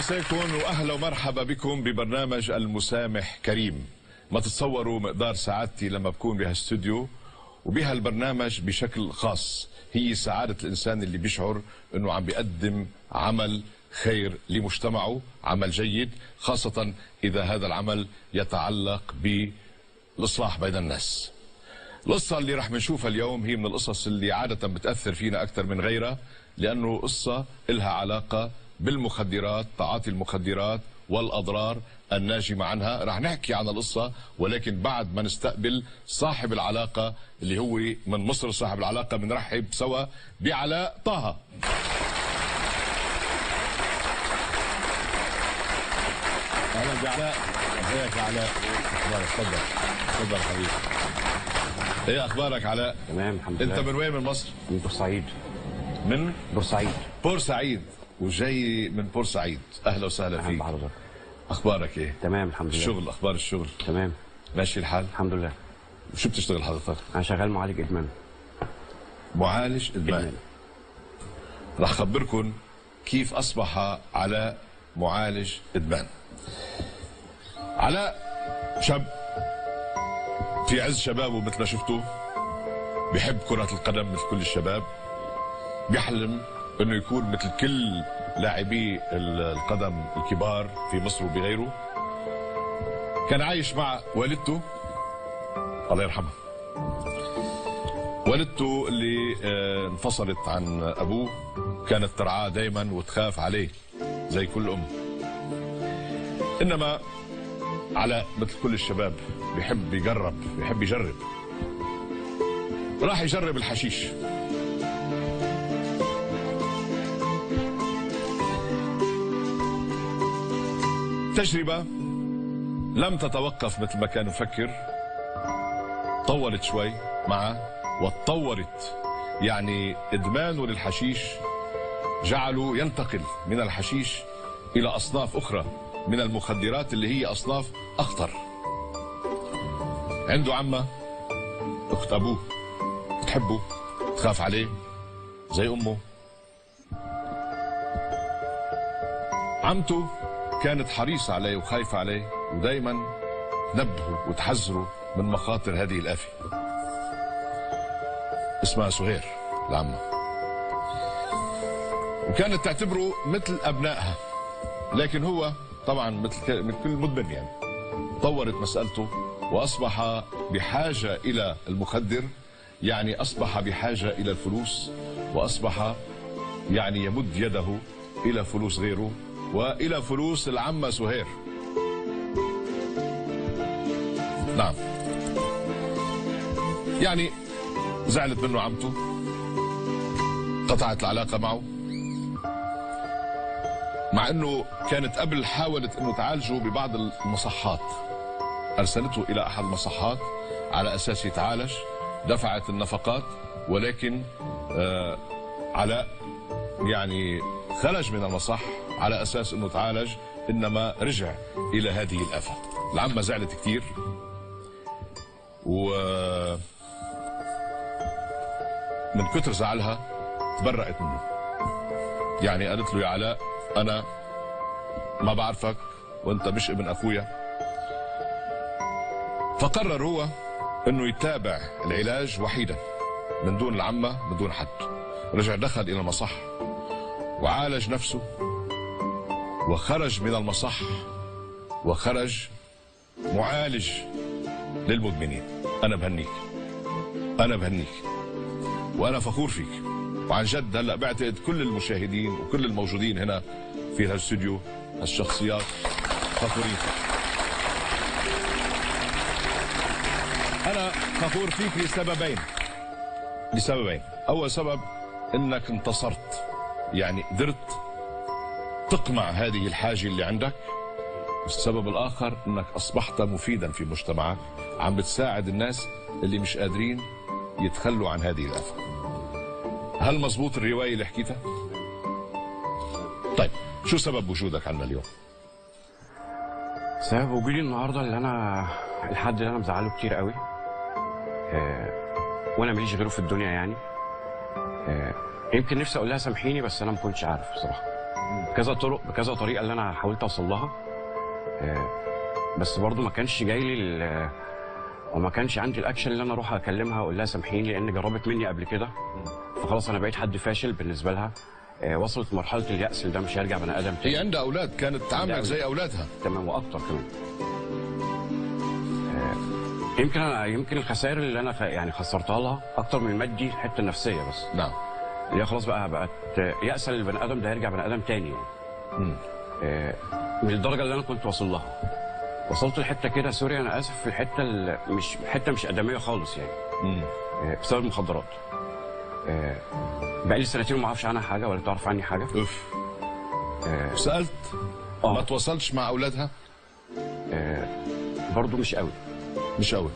مساكم واهلا ومرحبا بكم ببرنامج المسامح كريم. ما تتصوروا مقدار سعادتي لما بكون بهالاستوديو وبهالبرنامج بشكل خاص. هي سعادة الانسان اللي بيشعر انه عم بيقدم عمل خير لمجتمعه، عمل جيد، خاصة اذا هذا العمل يتعلق بالاصلاح بين الناس. القصة اللي رح نشوفها اليوم هي من القصص اللي عادة بتأثر فينا أكثر من غيرها، لأنه قصة إلها علاقة بالمخدرات، تعاطي المخدرات والأضرار الناجمة عنها. رح نحكي عن القصة ولكن بعد ما نستقبل صاحب العلاقة اللي هو من مصر. صاحب العلاقة بنرحب سوا بعلاء طه. أهلا بعلاء. ازيك يا علاء؟ أخبارك؟ تفضل تفضل حبيبي. ايه اخبارك علاء؟ تمام الحمد لله. انت من وين من مصر؟ من بورسعيد. من بورسعيد. بورسعيد وجاي من بورسعيد. اهلا وسهلا فيك. بحضرتك. اخبارك ايه؟ تمام الحمد لله. الشغل، اخبار الشغل؟ تمام ماشي الحال؟ الحمد لله. وشو بتشتغل حضرتك؟ انا شغال معالج ادمان. معالج ادمان. راح اخبركم كيف اصبح علاء معالج ادمان. علاء شاب في عز شبابه مثل ما شفتوا، بيحب كرة القدم مثل كل الشباب، بيحلم انه يكون مثل كل لاعبي القدم الكبار في مصر وبغيره. كان عايش مع والدته الله يرحمها. والدته اللي انفصلت عن ابوه كانت ترعاه دائما وتخاف عليه زي كل ام. انما علاء مثل كل الشباب بيحب يجرب. راح يجرب الحشيش. تجربة لم تتوقف مثل ما كان يفكر، طولت شوي معه واتطورت. يعني ادمانه للحشيش جعله ينتقل من الحشيش الى اصناف اخرى من المخدرات اللي هي اصناف اخطر. عنده عمه اخت ابوه تحبه تخاف عليه زي امه. عمته كانت حريصه عليه وخايفه عليه ودائما تنبهه وتحذره من مخاطر هذه الآفة. اسمها سهير العمه، وكانت تعتبره مثل ابنائها. لكن هو طبعا مثل كل مدمن يعني طورت مسألته واصبح بحاجه الى المخدر، يعني اصبح بحاجه الى الفلوس، واصبح يعني يمد يده الى فلوس غيره والى فلوس العمه سهير. نعم، يعني زعلت منه عمته، قطعت العلاقه معه، مع انه كانت قبل حاولت انه تعالجه ببعض المصحات. ارسلته الى احد المصحات على اساس يتعالج، دفعت النفقات، ولكن علاء يعني خرج من المصح على اساس انه تعالج، انما رجع الى هذه الآفة. العمة زعلت كثير و من كثر زعلها تبرأت منه. يعني قالت له يا علاء انا ما بعرفك وانت مش ابن اخويا. فقرر هو انه يتابع العلاج وحيدا من دون العمه من دون حد. رجع دخل الى المصح وعالج نفسه وخرج من المصح وخرج معالج للمدمنين. انا بهنيك، انا بهنيك وانا فخور فيك. وعن جد هلا بعتقد كل المشاهدين وكل الموجودين هنا في هالاستوديو هالشخصيات فخورين. أنا فخور فيك لسببين. أول سبب إنك انتصرت، يعني قدرت تقمع هذه الحاجة اللي عندك. والسبب الآخر إنك أصبحت مفيدا في مجتمعك، عم بتساعد الناس اللي مش قادرين يتخلوا عن هذه الآفة. هل مزبوط الرواية اللي حكيتها؟ طيب شو سبب وجودك عندنا اليوم؟ سبب وجودي النهارده اللي انا الحد اللي انا مزعله كتير قوي، وانا ماليش غيره في الدنيا يعني. يمكن نفسي اقول لها سامحيني بس انا ما كنتش عارف بصراحه. بكذا طريقه اللي انا حاولت اوصل لها. بس برضو ما كانش جاي لي وما كانش عندي الاكشن اللي انا اروح اكلمها واقول لها سامحيني، لان جربت مني قبل كده، فخلاص انا بقيت حد فاشل بالنسبه لها. وصلت مرحله اليأس اللي ده مش هيرجع بني ادم تاني. هي عندها اولاد، كانت تعاملك زي اولادها. تمام، واكتر كمان. يمكن الخسائر اللي انا يعني خسرتها لها اكتر من المادي، الحته النفسيه بس. نعم. اللي هي خلاص بقت يأسا للبني ادم ده هيرجع بني ادم تاني يعني. من الدرجه اللي انا كنت واصل لها، وصلت لحته كده، سوري انا اسف، في الحته مش ادميه خالص يعني. بسبب المخدرات. بقالي سنتين ما اعرفش عنها حاجه ولا تعرف عني حاجه. اوف. سالت؟ ما تواصلتش مع اولادها؟ برضه مش قوي. مش قوي.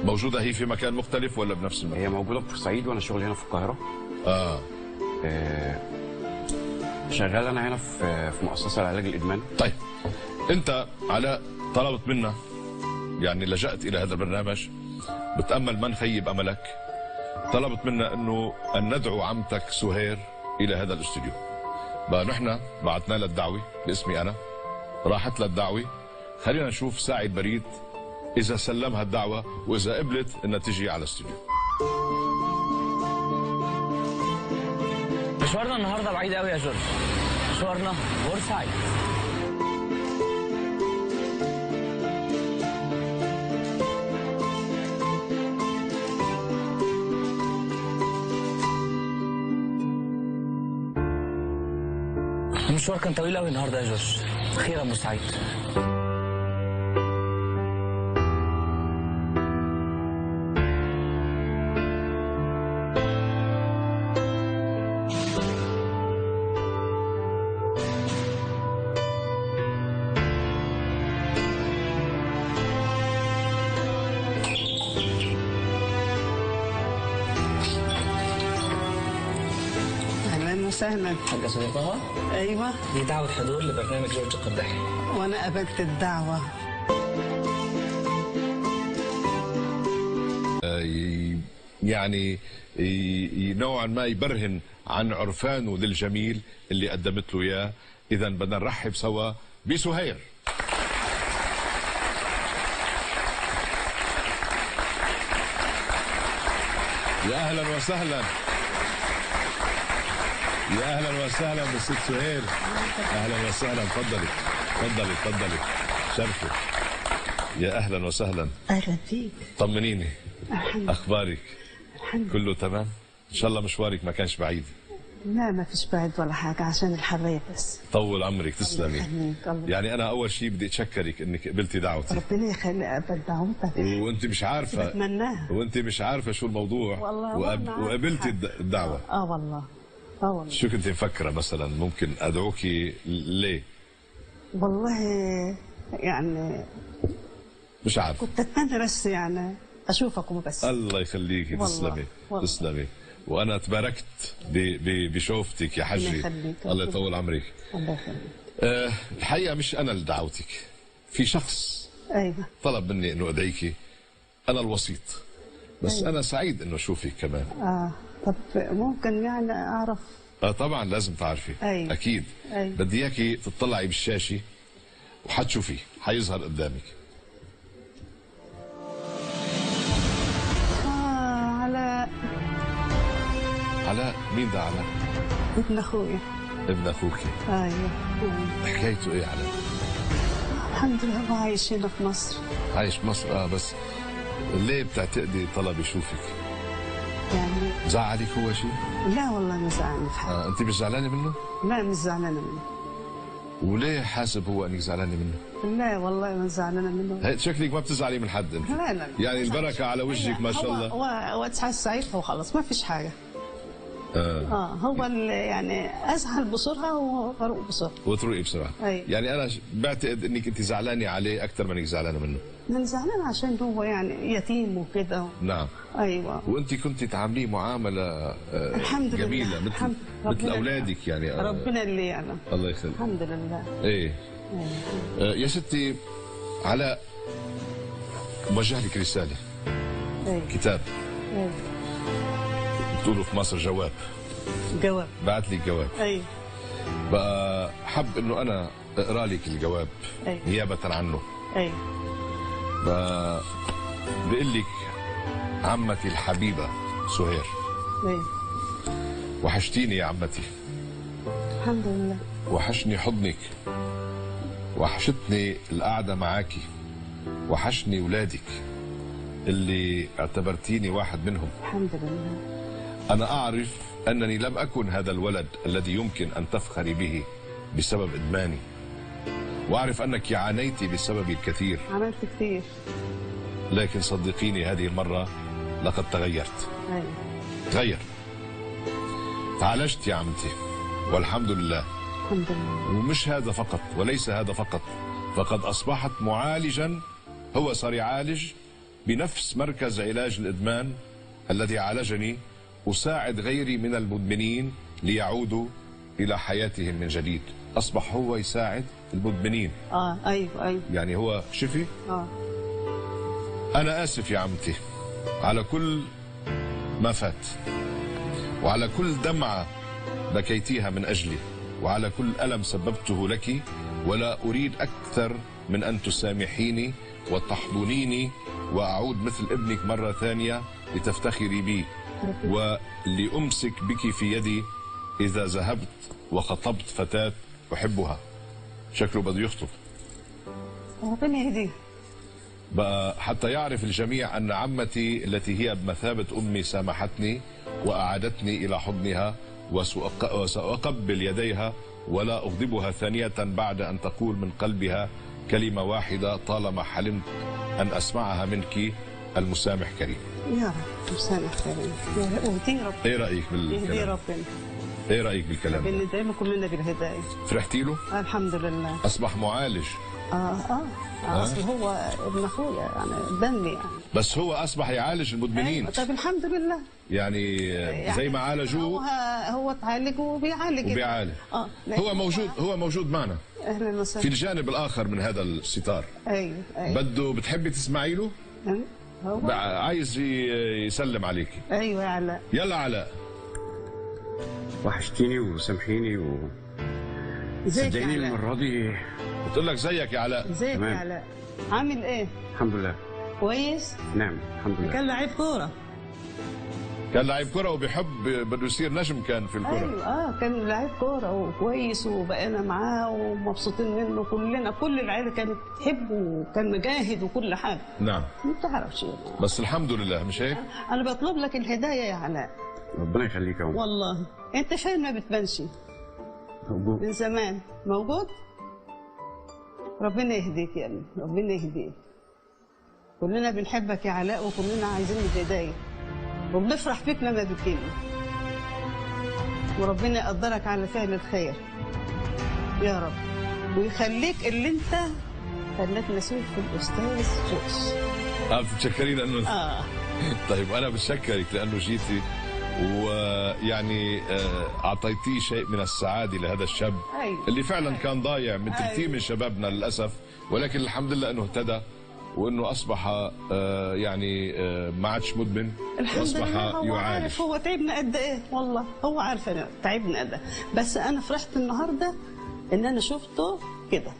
موجوده هي في مكان مختلف ولا بنفس المكان؟ هي موجوده في الصعيد وانا شغلي هنا في القاهره. شغال انا هنا في مؤسسه لعلاج الادمان. طيب انت علاء طلبت منا، يعني لجأت الى هذا البرنامج بتامل ما نخيب املك، طلبت منا انه ان ندعو عمتك سهير الى هذا الاستوديو. بقى نحن بعثنا لها الدعوه باسمي انا، راحت لها الدعوه، خلينا نشوف ساعد بريد اذا سلمها الدعوه واذا قبلت انها تجي على الاستوديو. مشوارنا النهارده بعيد قوي يا جورج. مشوارنا بورسعيد. المشوار كان طويل قوي النهارده يا جورج. اخيرا بورسعيد. وسهلا. حاجة صديقها؟ ايوه. دي دعوة حضور لبرنامج جورج القرداحي. وانا قبلت الدعوة. يعني نوعا ما يبرهن عن عرفانه للجميل اللي قدمت له اياه. اذا بدنا نرحب سوا بسهير. يا اهلا وسهلا. يا اهلا وسهلا بالست سهير. اهلا وسهلا، تفضلي تفضلي تفضلي، شرفي. يا اهلا وسهلا. اهلا فيك. طمنيني، اخبارك؟ الحمد كله تمام؟ ان شاء الله مشوارك ما كانش بعيد. لا ما فيش بعيد ولا حاجه، عشان الحريه بس. طول عمرك، تسلمي. يعني انا اول شيء بدي اتشكرك انك قبلتي دعوتي. ربنا يخلي قبل دعوتك. وانت مش عارفه، بتمناها، وانت مش عارفه شو الموضوع. والله وقبلتي الدعوه. والله. والله. شو كنت مفكره مثلا ممكن ادعوكي ليه؟ والله يعني مش عارف، كنت اتمنى بس يعني اشوفك وبس. الله يخليكي، تسلمي تسلمي. وانا تباركت بشوفتك يا حجي. الله يطول عمرك. الله يخليك. الحقيقه مش انا اللي دعوتك، في شخص ايوه طلب مني انه ادعيكي، انا الوسيط، بس انا سعيد انه اشوفك كمان. طب ممكن يعني اعرف؟ طبعا لازم تعرفي. أيوة. اكيد. أيوة. بدي اياكي تطلعي بالشاشه وحتشوفيه، حيظهر قدامك. علاء. علاء؟ مين ده علاء؟ ابن اخويا. ابن اخوكي؟ ايوه. حكايته ايه علاء؟ الحمد لله هو عايش هنا في مصر. عايش في مصر. بس ليه بتعتقدي طلب يشوفك؟ يعني زعلك هو شيء؟ لا والله مش زعلانه في حاجه. انت مش زعلانه منه؟ لا مش زعلانه منه. وليه حاسب هو انك زعلانه منه؟ لا والله ما زعلانه منه. هي شكلك ما بتزعلي من حد انت. لا لا. يعني البركه على وجهك ما شاء الله. هو تحس سعيد وخلاص ما فيش حاجه. هو اللي يعني ازعل بسرعه واروق بسرعه. وتروقي بسرعه. أيوة. يعني انا بعتقد انك انت زعلانه عليه اكثر من انك زعلانه منه. انا زعلانه عشان هو يعني يتيم وكده. نعم. ايوه. وانت كنت تعامليه معامله الحمد لله جميله مثل اولادك يعني. ربنا اللي يعلم. الله يخليك. الحمد لله. ايه. يا ستي علاء موجه لك رساله. كتاب. بتقولوا في مصر جواب. جواب. بعت لي جواب. ايوه. بقى حب انه انا اقرا لك الجواب أيوة. نيابه عنه. ايوه. بقى بقول لك عمتي الحبيبه سهير، ايوه. وحشتيني يا عمتي، الحمد لله. وحشني حضنك، وحشتني القعده معاكي، وحشني ولادك اللي اعتبرتيني واحد منهم. الحمد لله. أنا أعرف أنني لم أكن هذا الولد الذي يمكن أن تفخري به بسبب إدماني، وأعرف أنك عانيت بسبب الكثير، عملت كثير. لكن صدقيني هذه المرة لقد تغيرت. ايوه. تغير، تعالجت يا عمتي والحمد لله. الحمد لله. ومش هذا فقط وليس هذا فقط، فقد أصبحت معالجا، هو صار يعالج بنفس مركز علاج الإدمان الذي عالجني، أساعد غيري من المدمنين ليعودوا إلى حياتهم من جديد. أصبح هو يساعد المدمنين. ايوه ايوه. يعني هو شفي. اه. أنا آسف يا عمتي على كل ما فات، وعلى كل دمعة بكيتيها من أجلي، وعلى كل ألم سببته لك، ولا أريد أكثر من أن تسامحيني وتحضنيني وأعود مثل ابنك مرة ثانية لتفتخري بي، ولأمسك بك في يدي إذا ذهبت وخطبت فتاة أحبها. شكله بده يخطب ربنا يهديه. بقى حتى يعرف الجميع أن عمتي التي هي بمثابة أمي سامحتني وأعادتني إلى حضنها، وسأقبل يديها ولا أغضبها ثانية بعد أن تقول من قلبها كلمة واحدة طالما حلمت أن أسمعها منك: المسامح كريم. يا رب مسامح كريم. يا رب واهديه ربنا. إيه رأيك يهديه بالكلام؟ ربنا. إيه رأيك بالكلام؟ بان دايما كلنا بالهدايه. فرحتي له؟ الحمد لله. أصبح معالج. اصل هو ابن اخويا يعني دمي يعني. بس هو أصبح يعالج المدمنين. أيوة. طيب الحمد لله. يعني زي ما عالجوه هو تعالج وبيعالج. وبيعالج. هو موجود معنا اهلا في وسهلا. الجانب الآخر من هذا الستار. ايوه ايوه. بتحبي تسمعي له؟ هو عايز يسلم عليك. ايوه يا علاء. يلا علاء. وحشتيني وسامحيني ازيك يا صدقيني علاء؟ المرة دي. بتقول لك زيك يا علاء. ازيك يا تمام. علاء؟ عامل ايه؟ الحمد لله. كويس؟ نعم الحمد لله. كان لعيب كوره. كان لعيب كرة وبيحب بده يصير نجم كان في الكرة. ايوه كان لعيب كوره وكويس وبقينا معاه ومبسوطين منه كلنا، كل العيله كانت تحبه وكان مجاهد وكل حاجه. نعم. ما تعرفش. بس الحمد لله مش هيك؟ انا بطلب لك الهدايه يا علاء. ربنا يخليك يا أم. والله انت فين ما بتبانش موجود. من زمان. موجود. ربنا يهديك يا ابني، ربنا يهديك. كلنا بنحبك يا علاء وكلنا عايزين الهدايه وبنفرح فيك لما بتجينا، وربنا يقدرك على فعل الخير يا رب، ويخليك اللي انت خلاك نشوف في الاستاذ جورج. بتشكرين انه طيب انا بتشكرك لانه جيتي ويعني اعطيتيه شيء من السعاده لهذا الشاب. أيوة. اللي فعلا كان ضايع مثل كثير أيوة. من شبابنا للاسف، ولكن الحمد لله انه اهتدى وانه اصبح يعني ما عادش مدمن، الحمد واصبح لله. هو يعالج. عارف هو تعبنا قد ايه، والله هو عارف انا تعبنا قد ايه، بس انا فرحت النهارده ان انا شفته كده.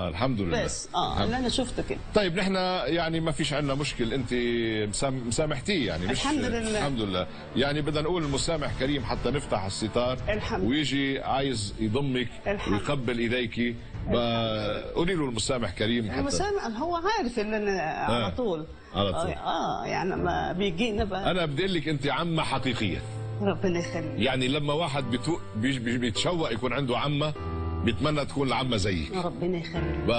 الحمد لله. بس اللي انا شفته كده. طيب نحن يعني ما فيش عندنا مشكل، انت مسامحتيه يعني مش الحمد لله. الحمد لله. يعني بدنا نقول المسامح كريم حتى نفتح الستار الحمد. ويجي عايز يضمك الحمد. ويقبل ايديك. قولي له المسامح كريم حتى. المسامح هو عارف ان انا على طول. على طول. يعني ما بيجينا بقى. انا بدي لك انت عمه حقيقيه. ربنا يخليك. يعني لما واحد بيتشوق يكون عنده عمه بيتمنى تكون العمه زيك. ربنا يخليك.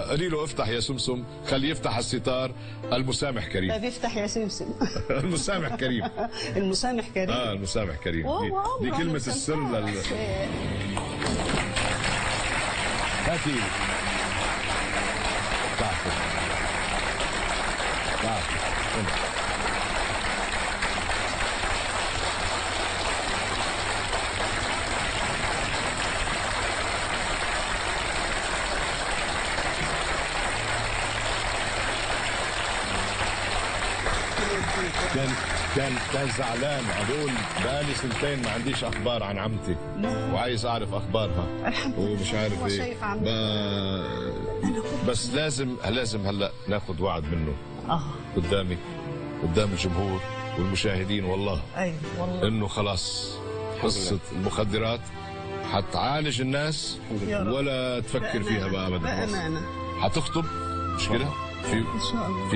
قولي له افتح يا سمسم، خليه يفتح الستار. المسامح كريم. طيب افتح يا سمسم. المسامح كريم. المسامح كريم. المسامح كريم. دي كلمة السر هاتي. تعال. كان زعلان، بقول بقالي سنتين ما عنديش اخبار عن عمتي وعايز اعرف اخبارها ومش عارف هو ايه. شايف عمتي. بس لازم هلا ناخذ وعد منه قدام الجمهور والمشاهدين، والله ايوه والله انه خلاص قصه المخدرات حتعالج الناس يا رب. ولا تفكر فيها بقى ابدا. بأمانة حتخطب مش كده؟ إن شاء الله.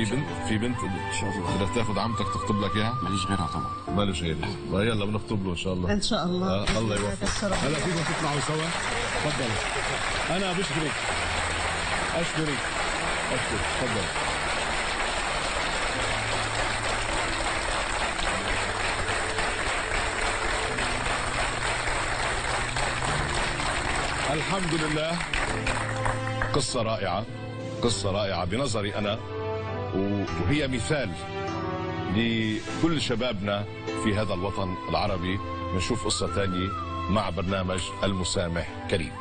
في بنت ان شاء الله بدك تاخذ عمتك تخطب لك اياها؟ ماليش غيرها طبعا. مالوش غيرها. ما يلا بنخطب له ان شاء الله. إن شاء الله. الله يوفقك. الشرف. هلا فيكم تطلعوا سوا. تفضلوا. انا بشكرك. اشكرك. تفضل. الحمد لله. قصة رائعة، قصة رائعة بنظري أنا، وهي مثال لكل شبابنا في هذا الوطن العربي. نشوف قصة ثانية مع برنامج المسامح كريم.